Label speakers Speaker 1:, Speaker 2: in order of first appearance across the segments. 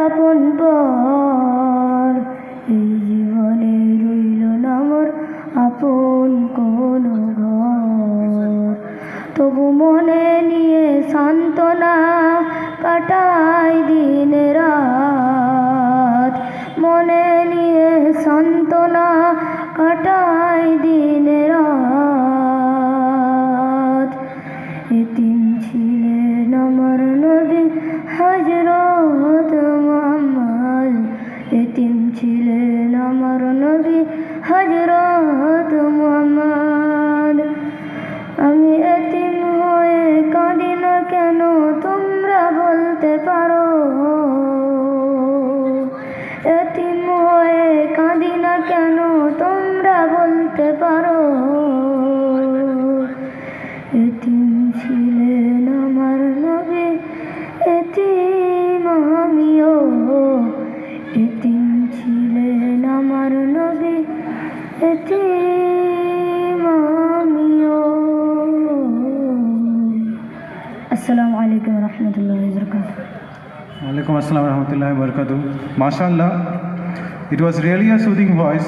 Speaker 1: আপন পর এই জীবনে রইল না মোর আপন কোন ঘর, তবু মনে নিয়ে সান্ত্বনা কাটাই দিন রাত, মনে নিয়ে সান্ত্বনা কাটাই দিন রাত। এতিম ছিলেন আমার নবী হযরত মুহাম্মদ, এতিম ছিলেন আমার নবী হযরত মুহাম্মদ। আমি এতিম হয়ে কাঁদি না কেন তোমরা বলতে পারো, এতিম হয়ে কাঁদি না কেন তোমরা বলতে পারো। এতিম ছিলেন আমার নবী, এতিম আমিও, এতিম ছিলেন আমার নবী, এতিম আমিও। আসসালামু আলাইকুম ওয়া রাহমাতুল্লাহি ওয়া বারাকাতুহু।
Speaker 2: Walaikum assalam wa rahmatullahi wa barakatuh. MashaAllah, it was really a soothing voice.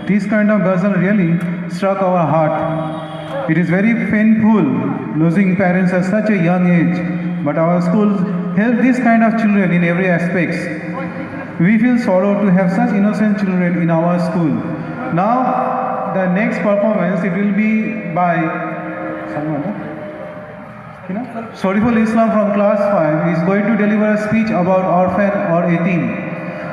Speaker 2: This kind of ghazal really struck our heart. It is very painful losing parents at such a young age, but our schools help this kind of children in every aspect. We feel sorrow to have such innocent children in our school. Now, the next performance, it will be by Shariful Islam from class 5 is going to deliver a speech about orphan or yatim.